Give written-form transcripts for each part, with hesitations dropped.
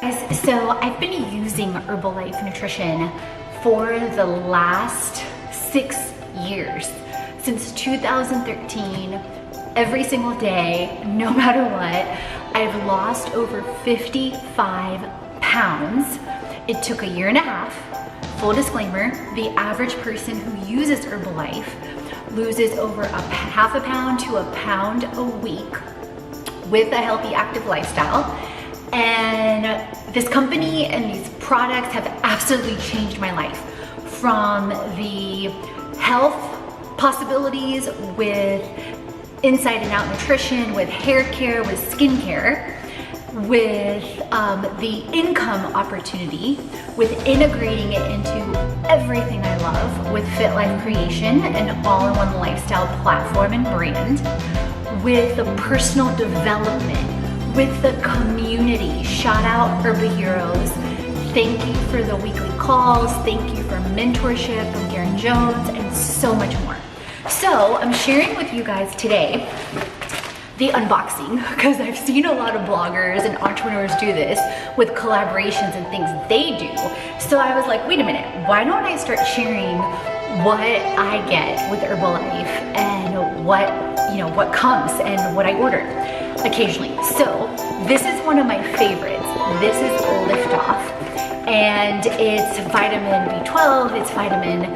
So I've been using Herbalife Nutrition for the last 6 years. Since 2013, every single day, no matter what, I've lost over 55 pounds. It took a year and a half. Full disclaimer, the average person who uses Herbalife loses over half a pound to a pound a week with a healthy, active lifestyle. And this company and these products have absolutely changed my life, from the health possibilities with inside and out nutrition, with hair care, with skincare, with the income opportunity, with integrating it into everything I love, with Fit Life Creation, an all-in-one lifestyle platform and brand, with the personal development, with the community. Shout out Herbalife. Thank you for the weekly calls. Thank you for mentorship from Garen Jones and so much more. So I'm sharing with you guys today the unboxing, because I've seen a lot of bloggers and entrepreneurs do this with collaborations and things they do. So I was like, wait a minute, why don't I start sharing what I get with Herbalife and what comes and what I order occasionally. So this is one of my favorites. This is Lift Off, and it's vitamin B12, it's vitamin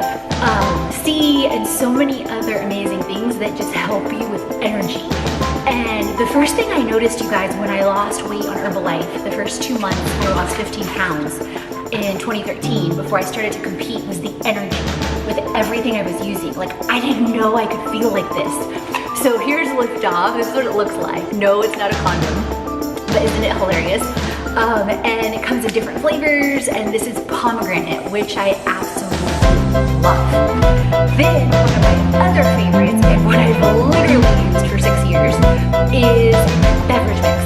C, and so many other amazing things that just help you with energy. And the first thing I noticed, you guys, when I lost weight on Herbalife, the first 2 months I lost 15 pounds in 2013 before I started to compete, was the energy with everything I was using. Like, I didn't know I could feel like this. So here's Lift Off. This is what it looks like. No, it's not a condom, but isn't it hilarious? And it comes in different flavors, and this is pomegranate, which I absolutely love. Then one of my other favorites, and what I've literally used for 6 years, is beverage mix.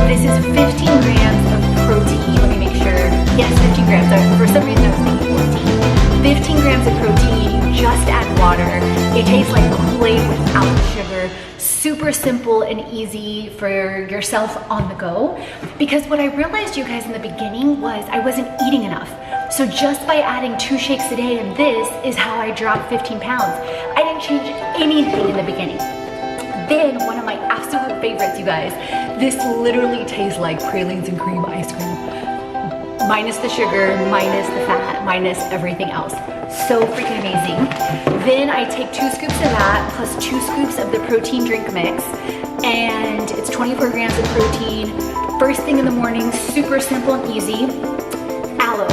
This is 15 grams of protein. Let me make sure. Yes, 15 grams. For some reason I was thinking 14. 15 grams of protein. You just add water. It tastes like Kool-Aid without sugar. Super simple and easy for yourself on the go. Because what I realized, you guys, in the beginning was I wasn't eating enough. So just by adding 2 shakes a day, and this is how I dropped 15 pounds. I didn't change anything in the beginning. Then one of my absolute favorites, you guys, this literally tastes like pralines and cream ice cream. Minus the sugar, minus the fat, minus everything else. So freaking amazing. Then I take 2 scoops of that plus 2 scoops of the protein drink mix, and it's 24 grams of protein. First thing in the morning, super simple and easy. Aloe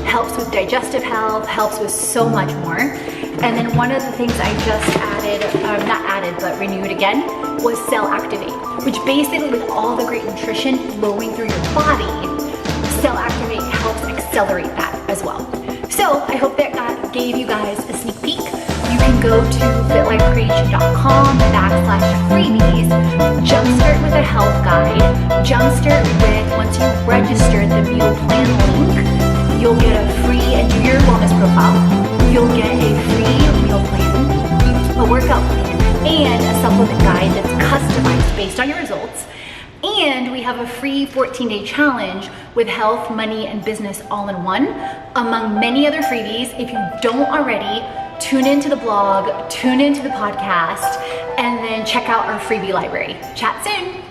helps with digestive health, helps with so much more. And then one of the things I just added, not added, but renewed again, was Cell Activate, which basically, with all the great nutrition flowing through your body, Cell Activate helps accelerate that as well. So I hope that gave you guys a sneak peek. You can go to fitlifecreation.com/freebies, jumpstart with a health guide, jumpstart with, once you register the meal plan link, you'll get a free, and do your wellness profile, you'll get a free meal plan, a workout plan, and a supplement guide that's customized based on your results. And we have a free 14-day challenge with health, money, and business all in one, among many other freebies. If you don't already, tune into the blog, tune into the podcast, and then check out our freebie library. Chat soon.